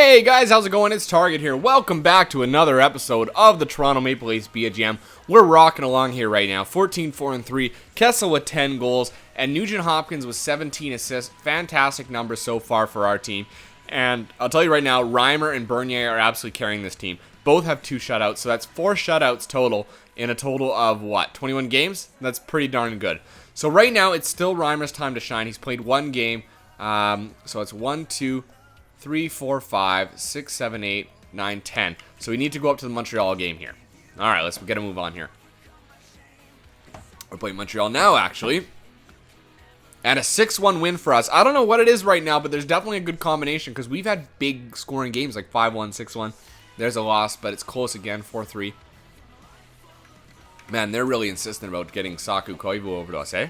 Hey guys, how's it going? It's Target here. Welcome back to another episode of the Toronto Maple Leafs BGM. We're rocking along here right now. 14-4-3, Kessel with 10 goals, and Nugent Hopkins with 17 assists. Fantastic numbers so far for our team. And I'll tell you right now, Reimer and Bernier are absolutely carrying this team. Both have 2 shutouts, so that's 4 shutouts total in a total of, 21 games? That's pretty darn good. So right now, it's still Reimer's time to shine. He's played 1 game. So it's 1, 2, 3, 4, 5, 6, 7, 8, 9, 10. So we need to go up to the Montreal game here. Alright, let's get a move on here. We're playing Montreal now, actually. And a 6-1 win for us. I don't know what it is right now, but there's definitely a good combination because we've had big scoring games like 5-1, 6-1. There's a loss, but it's close again, 4-3. Man, they're really insistent about getting Saku Koivu over to us, eh?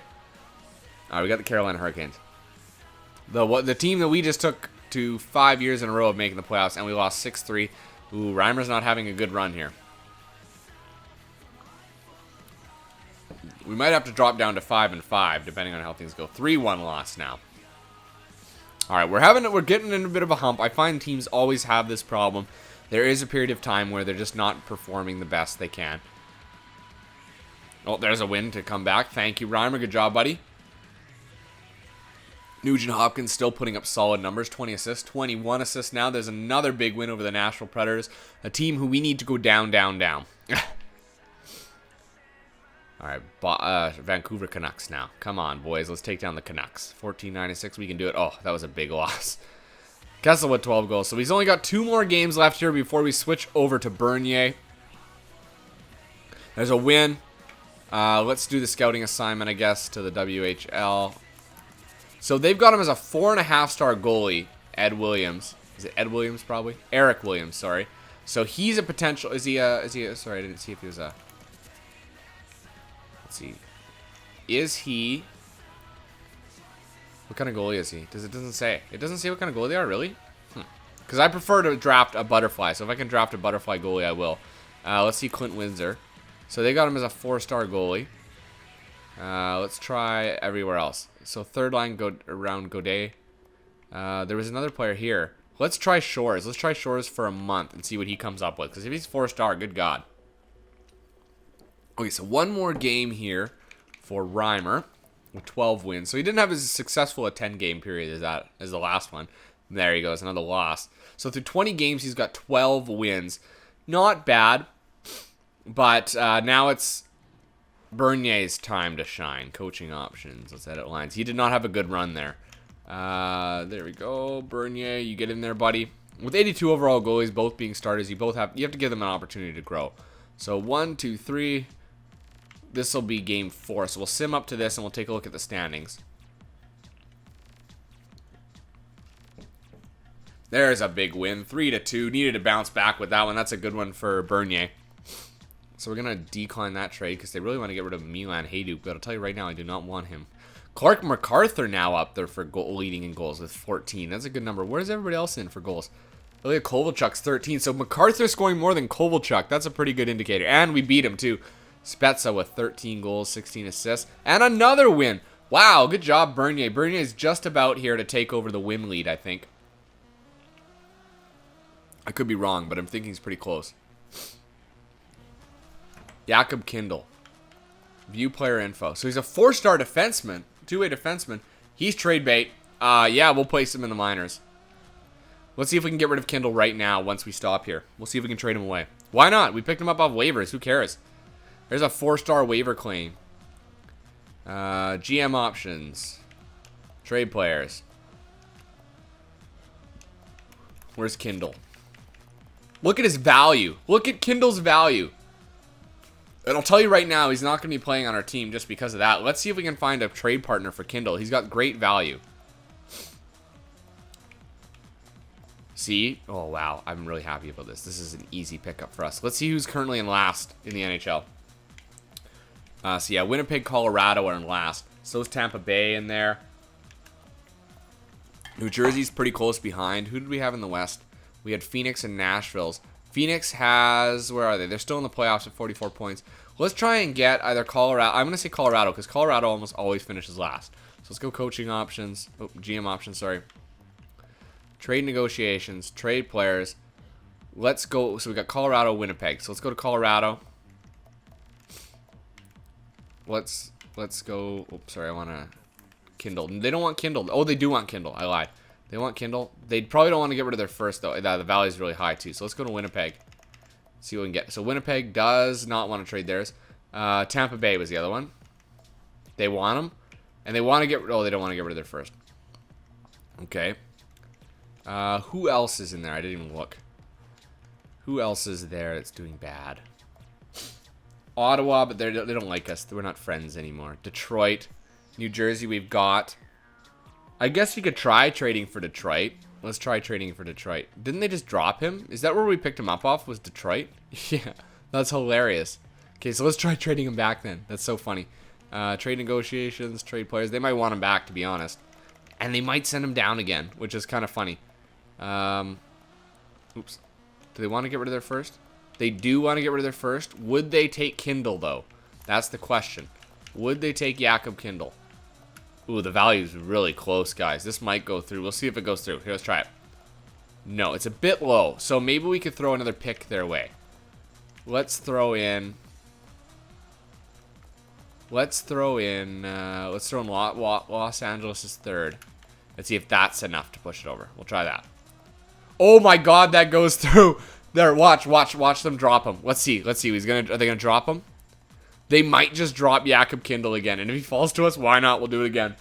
Alright, we got the Carolina Hurricanes. The team that we just took to 5 years in a row of making the playoffs, and we lost 6-3. Ooh, Reimer's not having a good run here. We might have to drop down to 5-5, depending on how things go. 3-1 loss now. All right, we're getting in a bit of a hump. I find teams always have this problem. There is a period of time where they're just not performing the best they can. Oh, there's a win to come back. Thank you, Reimer. Good job, buddy. Nugent Hopkins still putting up solid numbers. 20 assists, 21 assists now. There's another big win over the Nashville Predators. A team who we need to go down. All right, Vancouver Canucks now. Come on, boys. Let's take down the Canucks. 14-9-6. We can do it. Oh, that was a big loss. Kessel with 12 goals. So he's only got 2 more games left here before we switch over to Bernier. There's a win. Let's do the scouting assignment, I guess, to the WHL. So they've got him as a 4.5-star goalie, Ed Williams. Is it Ed Williams, probably? Eric Williams, sorry. So he's a potential... sorry, I didn't see if he was a... Let's see. Is he... What kind of goalie is he? It doesn't say. It doesn't say what kind of goalie they are, really? Because I prefer to draft a butterfly. So if I can draft a butterfly goalie, I will. Let's see Clint Windsor. So they got him as a 4-star goalie. Let's try everywhere else. So third line go around Godet. There was another player here. Let's try Shores. Let's try Shores for a month and see what he comes up with. Because if he's 4-star, good God. Okay, so one more game here for Reimer with 12 wins. So he didn't have as successful a 10-game period as the last one. There he goes, another loss. So through 20 games, he's got 12 wins. Not bad, but now it's Bernier's time to shine. Coaching options. Let's edit lines. He did not have a good run there. There we go. Bernier, you get in there, buddy. With 82 overall goalies, both being starters, you have to give them an opportunity to grow. So 1, 2, 3. This will be game 4. So we'll sim up to this and we'll take a look at the standings. There's a big win. 3-2. Needed to bounce back with that one. That's a good one for Bernier. So we're going to decline that trade because they really want to get rid of Milan Hajduk. But I'll tell you right now, I do not want him. Clark MacArthur now up there for leading in goals with 14. That's a good number. Where's everybody else in for goals? Ilya Kovalchuk's 13. So MacArthur scoring more than Kovalchuk. That's a pretty good indicator. And we beat him too. Spezza with 13 goals, 16 assists. And another win. Wow, good job, Bernier. Bernier is just about here to take over the win lead, I think. I could be wrong, but I'm thinking he's pretty close. Jakob Kindle. View player info. So he's a 4-star defenseman. 2-way defenseman. He's trade bait. Yeah, we'll place him in the minors. Let's see if we can get rid of Kindle right now once we stop here. We'll see if we can trade him away. Why not? We picked him up off waivers. Who cares? There's a 4-star waiver claim. GM options. Trade players. Where's Kindle? Look at his value. Look at Kindle's value. And I'll tell you right now, he's not going to be playing on our team just because of that. Let's see if we can find a trade partner for Kindle. He's got great value. See? Oh, wow. I'm really happy about this. This is an easy pickup for us. Let's see who's currently in last in the NHL. So, yeah, Winnipeg, Colorado are in last. So is Tampa Bay in there. New Jersey's pretty close behind. Who did we have in the West? We had Phoenix and Nashville's. Phoenix has... Where are they? They're still in the playoffs at 44 points. Let's try and get either Colorado... I'm going to say Colorado because Colorado almost always finishes last. So let's go coaching options. Oh, GM options, sorry. Trade negotiations. Trade players. Let's go. So we got Colorado, Winnipeg. So let's go to Colorado. Let's go. Oops, sorry. I want to Kindle. They don't want Kindle. Oh, they do want Kindle. I lied. They want Kindle. They probably don't want to get rid of their first, though. The value's really high, too. So let's go to Winnipeg. See what we can get. So Winnipeg does not want to trade theirs. Tampa Bay was the other one. They want them. And they want to get... Oh, they don't want to get rid of their first. Okay. Who else is in there? I didn't even look. Who else is there that's doing bad? Ottawa, but they don't like us. We're not friends anymore. Detroit. New Jersey, we've got... I guess you could try trading for Detroit. Let's try trading for Detroit. Didn't they just drop him? Is that where we picked him up off? Was Detroit? Yeah, that's hilarious. Okay, so let's try trading him back then. That's so funny. Trade negotiations, trade players. They might want him back, to be honest. And they might send him down again, which is kind of funny. Oops. Do they want to get rid of their first? They do want to get rid of their first. Would they take Kindle, though? That's the question. Would they take Jakob Kindle? Ooh, the value's really close, guys. This might go through. We'll see if it goes through. Here, let's try it. No, it's a bit low. So maybe we could throw another pick their way. Let's throw in Los Angeles' third. Let's see if that's enough to push it over. We'll try that. Oh my God, that goes through. There, watch them drop him. Let's see. Are they gonna drop him? They might just drop Jakob Kindle again. And if he falls to us, why not? We'll do it again.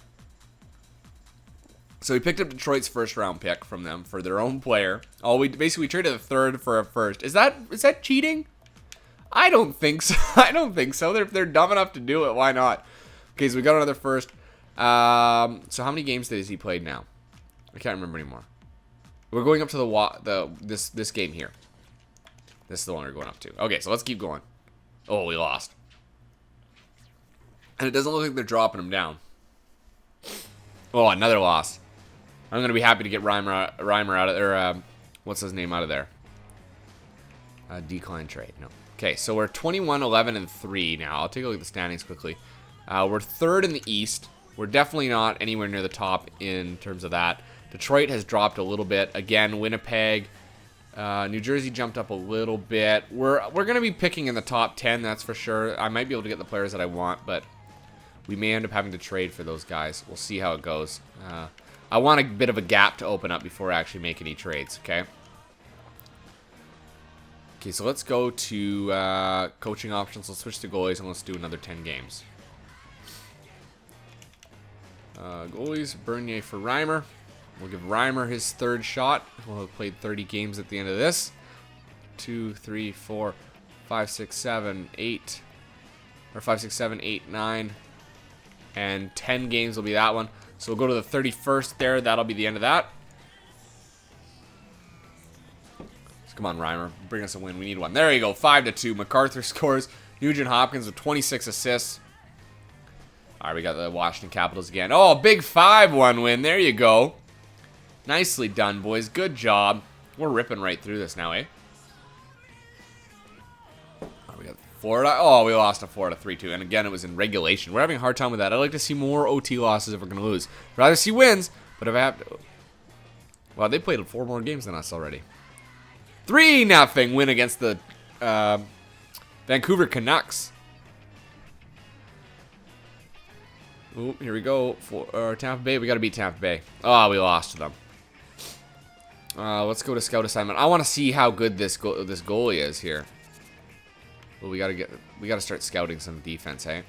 So we picked up Detroit's first round pick from them for their own player. We traded a third for a first. Is that cheating? I don't think so. I don't think so. They're dumb enough to do it. Why not? Okay, so we got another first. So how many games has he played now? I can't remember anymore. We're going up to this game here. This is the one we're going up to. Okay, so let's keep going. Oh, we lost. And it doesn't look like they're dropping him down. Oh, another loss. I'm going to be happy to get Reimer out of there. What's his name out of there? Decline trade. No. Okay, so we're 21, 11, and 3 now. I'll take a look at the standings quickly. We're third in the East. We're definitely not anywhere near the top in terms of that. Detroit has dropped a little bit. Again, Winnipeg. New Jersey jumped up a little bit. We're going to be picking in the top 10, that's for sure. I might be able to get the players that I want, but we may end up having to trade for those guys. We'll see how it goes. I want a bit of a gap to open up before I actually make any trades, okay? Okay, so let's go to coaching options. Let's switch to goalies, and let's do another 10 games. Goalies, Bernier for Reimer. We'll give Reimer his third shot. We'll have played 30 games at the end of this. 2, 3, 4, 5, 6, 7, 8. Or 5, 6, 7, 8, 9. And 10 games will be that one. So we'll go to the 31st there. That'll be the end of that. So come on, Reimer. Bring us a win. We need one. There you go. 5-2. MacArthur scores. Nugent Hopkins with 26 assists. All right, we got the Washington Capitals again. Oh, big 5-1 win. There you go. Nicely done, boys. Good job. We're ripping right through this now, eh? Oh, we got Florida. Oh, we lost to Florida 3-2. And again, it was in regulation. We're having a hard time with that. I'd like to see more OT losses if we're going to lose. I'd rather see wins, but if I have to... Well, they played 4 more games than us already. 3-0 win against the Vancouver Canucks. Ooh, here we go. For Tampa Bay. We got to beat Tampa Bay. Oh, we lost to them. Let's go to scout assignment. I want to see how good this goalie is here. Well, we gotta start scouting some defense, hey?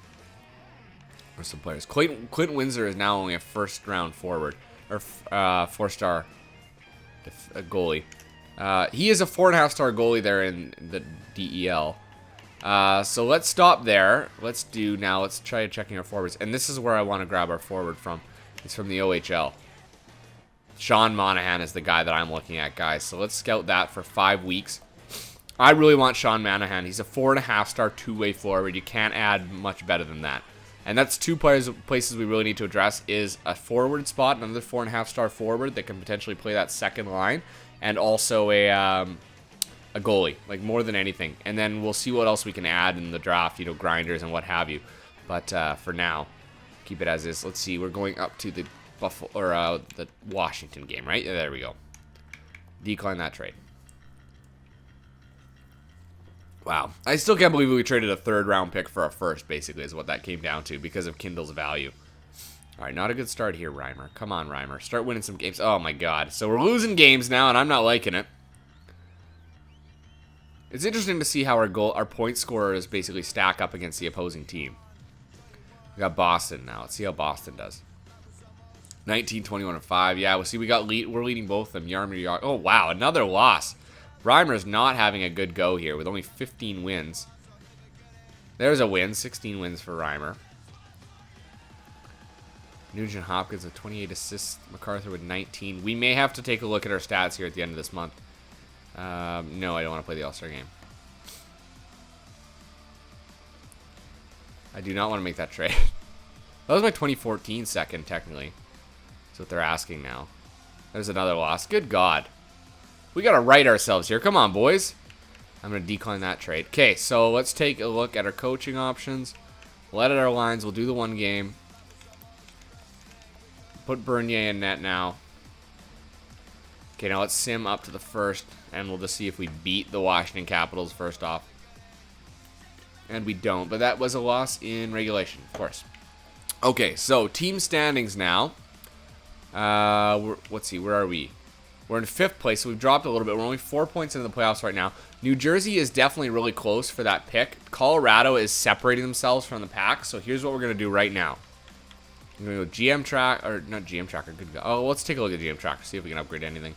Or some players. Clint Windsor is now only a first-round forward or 4-star goalie. He is a 4.5-star goalie there in the DEL. So let's stop there. Let's try checking our forwards. And this is where I want to grab our forward from. It's from the OHL. Sean Monahan is the guy that I'm looking at, guys. So let's scout that for 5 weeks. I really want Sean Monahan. He's a 4.5-star two-way forward. You can't add much better than that. And that's two places we really need to address is a forward spot, another 4.5-star forward that can potentially play that second line, and also a goalie, like more than anything. And then we'll see what else we can add in the draft, you know, grinders and what have you. But for now, keep it as is. Let's see. We're going up to the the Washington game, right? There we go. Decline that trade. Wow. I still can't believe we traded a 3rd round pick for a 1st, basically, is what that came down to because of Kindle's value. All right, not a good start here, Reimer. Come on, Reimer. Start winning some games. Oh, my God. So we're losing games now, and I'm not liking it. It's interesting to see how our point scorers basically stack up against the opposing team. We got Boston now. Let's see how Boston does. 19, 21, and 5. Yeah, we'll see. We're leading both of them. Yarmir. Oh, wow. Another loss. Reimer's not having a good go here with only 15 wins. There's a win. 16 wins for Reimer. Nugent Hopkins with 28 assists. MacArthur with 19. We may have to take a look at our stats here at the end of this month. No, I don't want to play the All-Star game. I do not want to make that trade. That was my 2014 second, technically. That's what they're asking now. There's another loss. Good God. We got to right ourselves here. Come on, boys. I'm going to decline that trade. Okay, so let's take a look at our coaching options. We'll edit our lines. We'll do the 1 game. Put Bernier in net now. Okay, now let's sim up to the 1st, and we'll just see if we beat the Washington Capitals first off. And we don't, but that was a loss in regulation, of course. Okay, so team standings now. Let's see, where are we? We're in 5th place, so we've dropped a little bit. We're only 4 points into the playoffs right now. New Jersey is definitely really close for that pick. Colorado is separating themselves from the pack, so here's what we're going to do right now. I'm going to go GM track, or not GM tracker, good go. Oh, let's take a look at GM tracker, see if we can upgrade anything.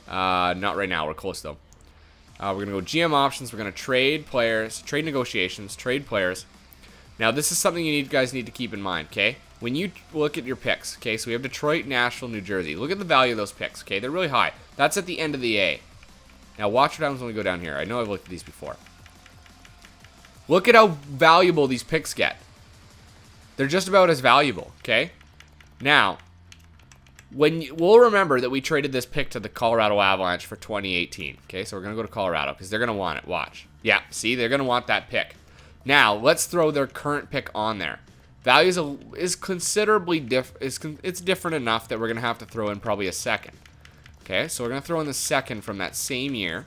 Not right now, we're close though. We're going to go GM options, we're going to trade players, trade negotiations, trade players. Now, this is something you guys need to keep in mind, okay? When you look at your picks, okay, so we have Detroit, Nashville, New Jersey. Look at the value of those picks, okay? They're really high. That's at the end of the A. Now, watch what happens when we go down here. I know I've looked at these before. Look at how valuable these picks get. They're just about as valuable, okay? Now, we'll remember that we traded this pick to the Colorado Avalanche for 2018, okay? So we're going to go to Colorado because they're going to want it. Watch. Yeah, see? They're going to want that pick. Now, let's throw their current pick on there. Value is considerably different. It's different enough that we're going to have to throw in probably a 2nd. Okay, so we're going to throw in the 2nd from that same year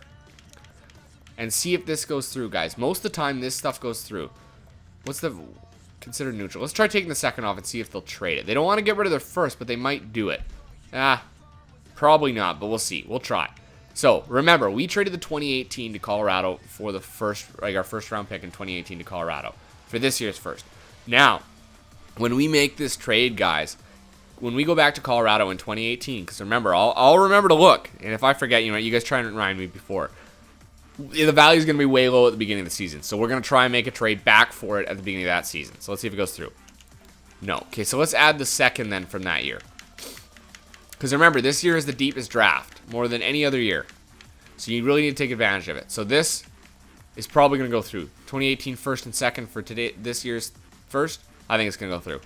and see if this goes through, guys. Most of the time, this stuff goes through. What's the considered neutral? Let's try taking the 2nd off and see if they'll trade it. They don't want to get rid of their 1st, but they might do it. Probably not, but we'll see. We'll try. So, remember, we traded the 2018 to Colorado for the our 1st round pick in 2018 to Colorado for this year's 1st. Now, when we make this trade, guys, when we go back to Colorado in 2018, because remember, I'll remember to look, and if I forget, you guys try and remind me before. The value is going to be way low at the beginning of the season, so we're going to try and make a trade back for it at the beginning of that season. So let's see if it goes through. No. Okay, so let's add the 2nd then from that year. Because remember, this year is the deepest draft, more than any other year. So you really need to take advantage of it. So this is probably going to go through. 2018 1st and 2nd for this year's 1st. I think it's going to go through.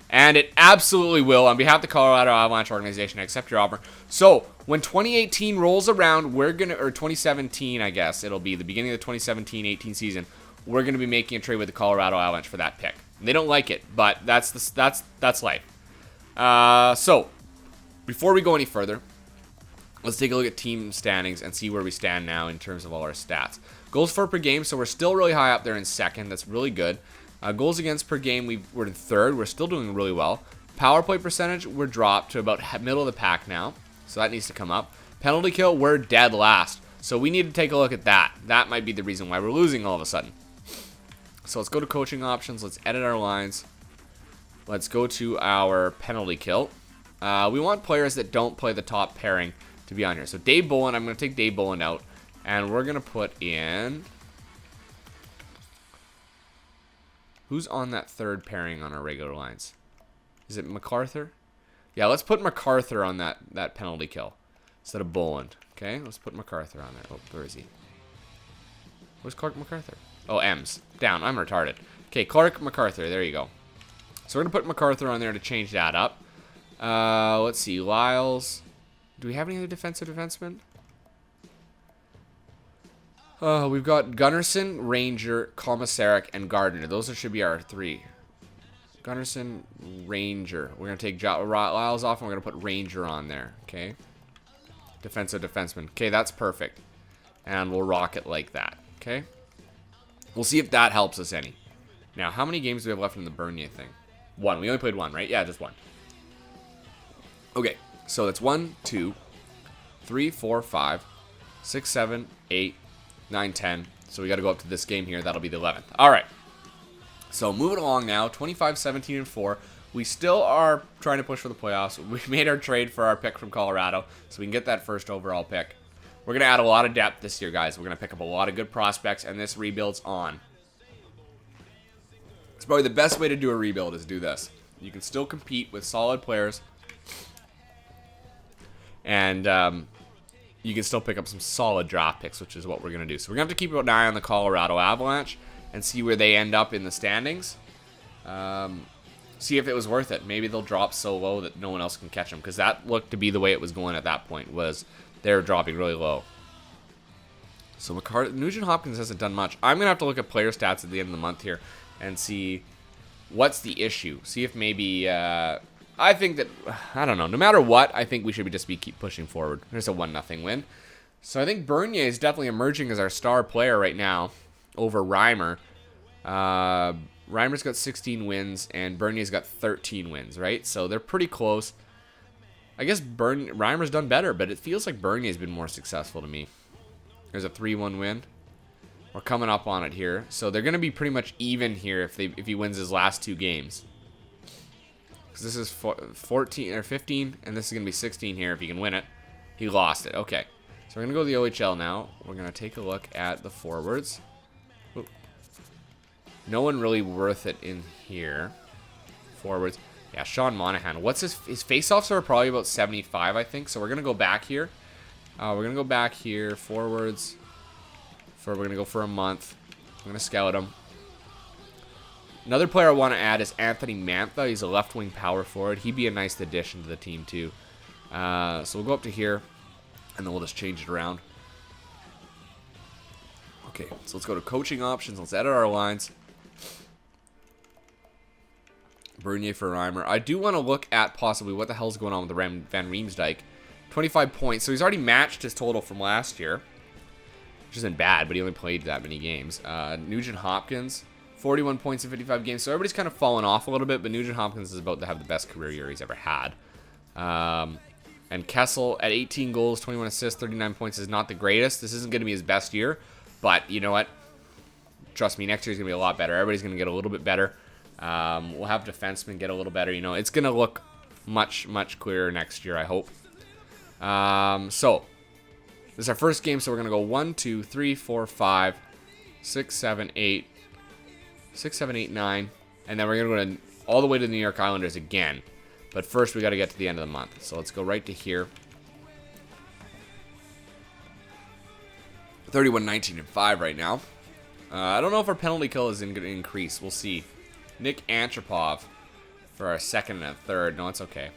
And it absolutely will. On behalf of the Colorado Avalanche organization, I accept your offer. So, when 2018 rolls around, or 2017, I guess, it'll be the beginning of the 2017-18 season, we're going to be making a trade with the Colorado Avalanche for that pick. They don't like it, but that's life. So, before we go any further, let's take a look at team standings and see where we stand now in terms of all our stats. Goals for per game, so we're still really high up there in 2nd. That's really good. Goals against per game, we're in 3rd. We're still doing really well. Power play percentage, we're dropped to about middle of the pack now. So that needs to come up. Penalty kill, we're dead last. So we need to take a look at that. That might be the reason why we're losing all of a sudden. So let's go to coaching options. Let's edit our lines. Let's go to our penalty kill. We want players that don't play the top pairing to be on here. So Dave Bolland, I'm going to take Dave Bolland out. And we're going to put in... Who's on that 3rd pairing on our regular lines? Is it MacArthur? Yeah, let's put MacArthur on that penalty kill instead of Bolland. Okay, let's put MacArthur on there. Oh, where is he? Where's Clark MacArthur? Oh, M's. Down. I'm retarded. Okay, Clark MacArthur. There you go. So we're going to put MacArthur on there to change that up. Let's see. Lyles. Do we have any other defensive defensemen? We've got Gunnarsson, Ranger, Komisarek, and Gardner. Those should be our 3. Gunnarsson, Ranger. We're going to take Lyles off, and we're going to put Ranger on there. Okay. defensive defenseman. Okay, that's perfect. And we'll rock it like that. Okay. We'll see if that helps us any. Now, how many games do we have left in the Bernier thing? 1. We only played 1, right? Yeah, just 1. Okay, so that's 1, 2, 3, 4, 5, 6, 7, 8, 9, 10. So we got to go up to this game here. That'll be the 11th. All right. So moving along now, 25, 17, and 4. We still are trying to push for the playoffs. We made our trade for our pick from Colorado, so we can get that first overall pick. We're going to add a lot of depth this year, guys. We're going to pick up a lot of good prospects, and this rebuild's on. It's probably the best way to do a rebuild is do this. You can still compete with solid players, and you can still pick up some solid draft picks, which is what we're going to do. So we're going to have to keep an eye on the Colorado Avalanche and see where they end up in the standings. See if it was worth it. Maybe they'll drop so low that no one else can catch them, because that looked to be the way it was going at that point, was they were dropping really low. So Nugent Hopkins hasn't done much. I'm going to have to look at player stats at the end of the month here and see what's the issue. See if maybe, I think that, I don't know, no matter what, I think we should just keep pushing forward. There's a 1-0 win. So I think Bernier is definitely emerging as our star player right now over Reimer. Reimer's got 16 wins, and Bernier's got 13 wins, right? So they're pretty close. I guess Reimer's done better, but it feels like Bernier's been more successful to me. There's a 3-1 win. We're coming up on it here. So they're going to be pretty much even here if he wins his last 2 games. Because this is 14 or 15, and this is going to be 16 here if he can win it. He lost it. Okay. So we're going to go to the OHL now. We're going to take a look at the forwards. Oop. No one really worth it in here. Forwards. Yeah, Sean Monahan. What's his face-offs are probably about 75, I think. So we're going to go back here. We're going to go back here. Forwards. We're going to go for a month. I'm going to scout him. Another player I want to add is Anthony Mantha. He's a left-wing power forward. He'd be a nice addition to the team, too. So we'll go up to here, and then we'll just change it around. Okay, so let's go to coaching options. Let's edit our lines. Bernier for Reimer. I do want to look at possibly what the hell's going on with the Van Riemsdyk. 25 points. So he's already matched his total from last year, which isn't bad, but he only played that many games. Nugent Hopkins, 41 points in 55 games. So everybody's kind of fallen off a little bit, but Nugent Hopkins is about to have the best career year he's ever had. And Kessel at 18 goals, 21 assists, 39 points is not the greatest. This isn't going to be his best year, but you know what? Trust me, next year's going to be a lot better. Everybody's going to get a little bit better. We'll have defensemen get a little better. You know, it's going to look much, much clearer next year, I hope. So, this is our first game, so we're going to go 1, 2, 3, 4, 5, 6, 7, 8, 6, 7, 8, 9, and then we're going to go all the way to the New York Islanders again. But first, we got to get to the end of the month. So let's go right to here. 31, 19, and 5 right now. I don't know if our penalty kill is going to increase. We'll see. Nick Antropov for our second and a third. No, it's okay.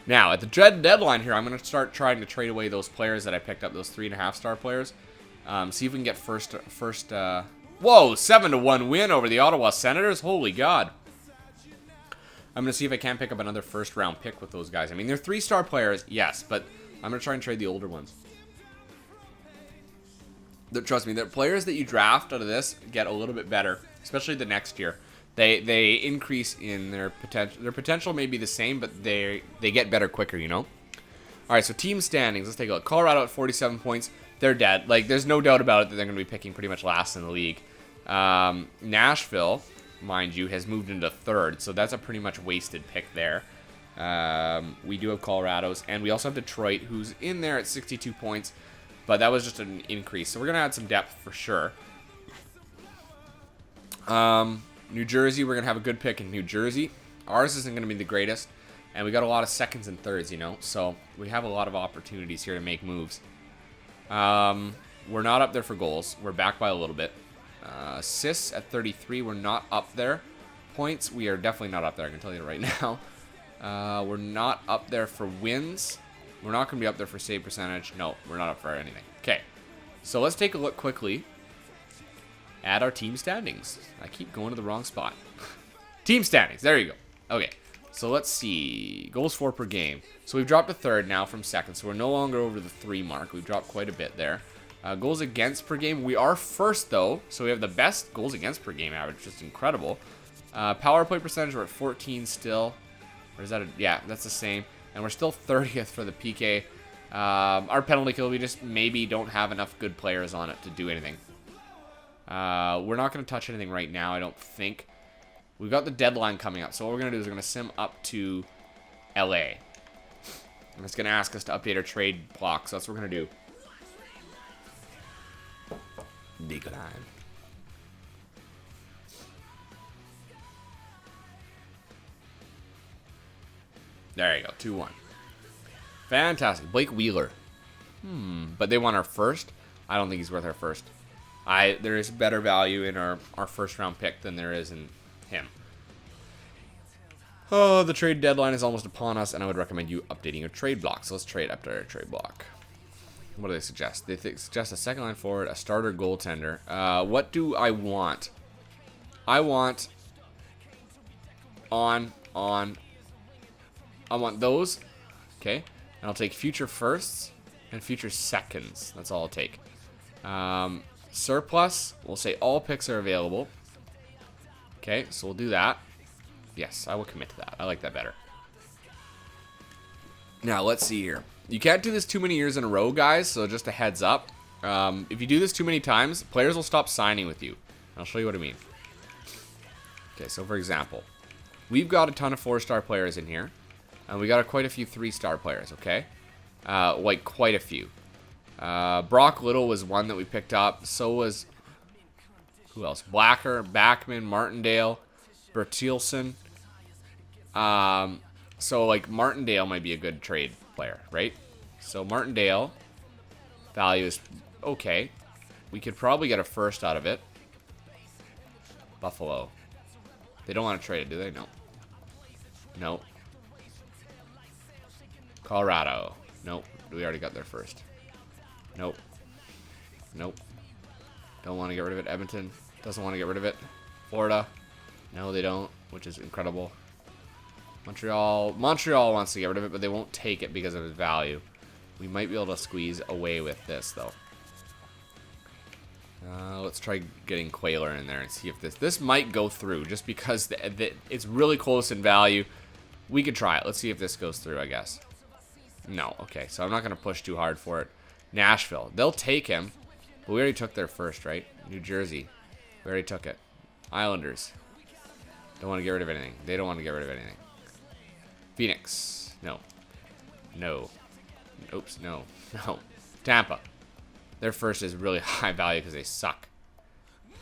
Now, at the deadline here, I'm going to start trying to trade away those players that I picked up, those 3.5-star players. See if we can get first. Whoa, 7-1 win over the Ottawa Senators. Holy God. I'm going to see if I can pick up another first-round pick with those guys. I mean, they're 3-star players, yes, but I'm going to try and trade the older ones. Trust me, the players that you draft out of this get a little bit better, especially the next year. They increase in their potential. Their potential may be the same, but they get better quicker, you know? All right, so team standings. Let's take a look. Colorado at 47 points. They're dead. Like, there's no doubt about it that they're going to be picking pretty much last in the league. Nashville, mind you, has moved into third, so that's a pretty much wasted pick there. We do have Colorado's, and we also have Detroit, who's in there at 62 points, but that was just an increase. So we're going to add some depth for sure. New Jersey, we're going to have a good pick in New Jersey. Ours isn't going to be the greatest, and we got a lot of seconds and thirds, you know, so we have a lot of opportunities here to make moves. We're not up there for goals. We're back by a little bit. Assists at 33, we're not up there. Points, we are definitely not up there, I can tell you right now. We're not up there for wins. We're not going to be up there for save percentage. No, we're not up for anything. Okay, so let's take a look quickly at our team standings. I keep going to the wrong spot. Team standings, there you go. Okay, So let's see. Goals for per game. So we've dropped to third now from second. So we're no longer over the 3 mark. We've dropped quite a bit there. Goals against per game. We are first, though. So we have the best goals against per game average. Just incredible. Power play percentage, we're at 14 still. Or is that yeah, that's the same. And we're still 30th for the PK. Our penalty kill, we just maybe don't have enough good players on it to do anything. We're not going to touch anything right now, I don't think. We've got the deadline coming up. So what we're going to do is we're going to sim up to LA. And it's going to ask us to update our trade block. So that's what we're going to do. Decline. There you go, 2-1. Fantastic. Blake Wheeler. But they want our first. I don't think he's worth our first. There is better value in our first round pick than there is in him. Oh, the trade deadline is almost upon us, and I would recommend you updating your trade block. So let's trade up to our trade block. What do they suggest? They suggest a second line forward, a starter goaltender. What do I want? I want I want those. Okay. And I'll take future firsts and future seconds. That's all I'll take. Surplus, we'll say all picks are available. Okay, so we'll do that. Yes, I will commit to that. I like that better. Now, let's see here. You can't do this too many years in a row, guys, so just a heads up. If you do this too many times, players will stop signing with you. I'll show you what I mean. Okay, so for example, we've got a ton of 4-star players in here. And we got quite a few 3-star players, okay? Like, quite a few. Brock Little was one that we picked up. So was... who else? Blacker, Backman, Martindale, Bertilson. So, like, Martindale might be a good trade player, right? So, Martindale value is okay. We could probably get a first out of it. Buffalo. They don't want to trade it, do they? No. No. Colorado. Nope. We already got there first. Nope. Nope. Don't want to get rid of it. Edmonton doesn't want to get rid of it. Florida. No, they don't, which is incredible. Montreal wants to get rid of it, but they won't take it because of its value. We might be able to squeeze away with this, though. Let's try getting Quayler in there and see if this might go through, just because it's really close in value. We could try it. Let's see if this goes through, I guess. No. Okay, so I'm not going to push too hard for it. Nashville. They'll take him, but we already took their first, right? New Jersey. We already took it. Islanders. Don't want to get rid of anything. They don't want to get rid of anything. Phoenix. No. No. Oops, no. No. Tampa. Their first is really high value because they suck.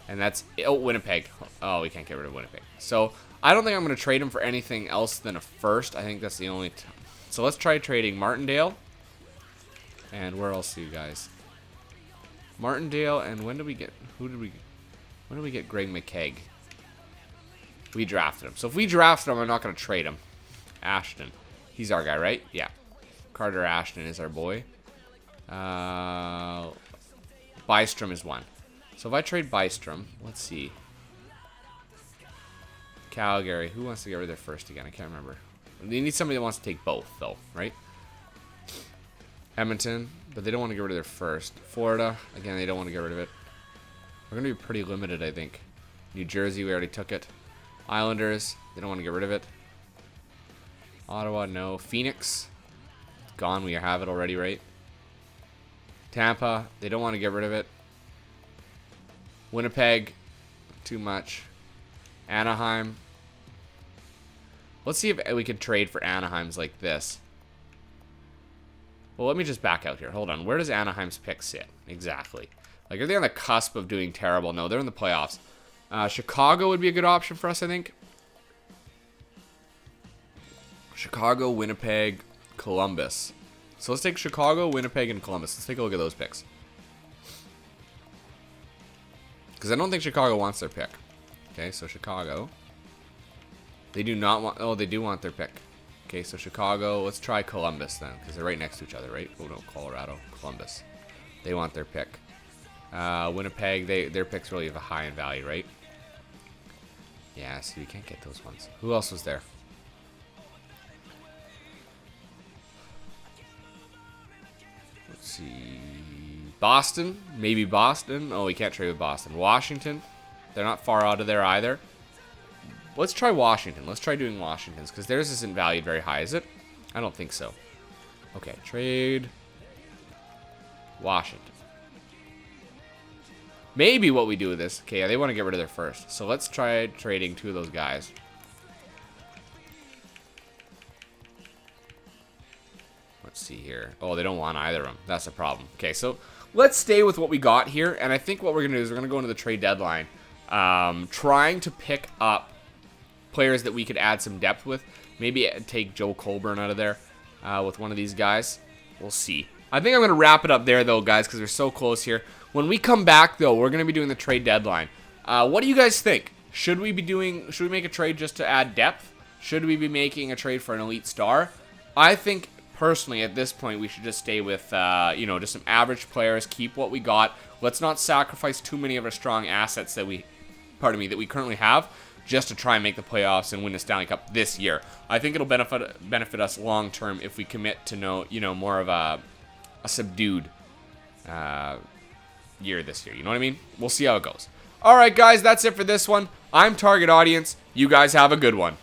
And that's... oh, Winnipeg. Oh, we can't get rid of Winnipeg. So, I don't think I'm going to trade him for anything else than a first. I think that's the only... so, let's try trading Martindale. And where else are you guys? Martindale, and when did we get... when did we get Greg McKegg? We drafted him. So, if we drafted him, I'm not going to trade him. Ashton. He's our guy, right? Yeah. Carter Ashton is our boy. Bystrom is one. So if I trade Bystrom, let's see. Calgary. Who wants to get rid of their first again? I can't remember. They need somebody that wants to take both, though, right? Edmonton, but they don't want to get rid of their first. Florida, again, they don't want to get rid of it. We're going to be pretty limited, I think. New Jersey, we already took it. Islanders, they don't want to get rid of it. Ottawa, no. Phoenix, gone. We have it already, right? Tampa, they don't want to get rid of it. Winnipeg, too much. Anaheim. Let's see if we can trade for Anaheim's like this. Well, let me just back out here. Hold on. Where does Anaheim's pick sit? Exactly. Like, are they on the cusp of doing terrible? No, they're in the playoffs. Chicago would be a good option for us, I think. Chicago, Winnipeg, Columbus. So let's take Chicago, Winnipeg, and Columbus. Let's take a look at those picks. Because I don't think Chicago wants their pick. Okay, so Chicago. They do not want... oh, they do want their pick. Okay, so Chicago. Let's try Columbus then. Because they're right next to each other, right? Oh, no, Colorado. Columbus. They want their pick. Winnipeg, their picks really have a high in value, right? Yeah, so you can't get those ones. Who else was there? see. Boston. Maybe Boston. Oh, we can't trade with Boston. Washington. They're not far out of there either. Let's try Washington. Let's try doing Washington's because theirs isn't valued very high, is it? I don't think so. Okay, trade Washington. Maybe what we do with this. Okay, yeah, they want to get rid of their first. So let's try trading 2 of those guys. Let's see here. Oh, they don't want either of them. That's the problem. Okay, so let's stay with what we got here. And I think what we're going to do is we're going to go into the trade deadline. Trying to pick up players that we could add some depth with. Maybe take Joe Colburn out of there with one of these guys. We'll see. I think I'm going to wrap it up there, though, guys, because we're so close here. When we come back, though, we're going to be doing the trade deadline. What do you guys think? Should we make a trade just to add depth? Should we be making a trade for an elite star? I think, personally, at this point, we should just stay with, just some average players, keep what we got. Let's not sacrifice too many of our strong assets that we currently have just to try and make the playoffs and win the Stanley Cup this year. I think it'll benefit us long term if we commit to more of a subdued year this year. You know what I mean? We'll see how it goes. All right, guys, that's it for this one. I'm Target Audience. You guys have a good one.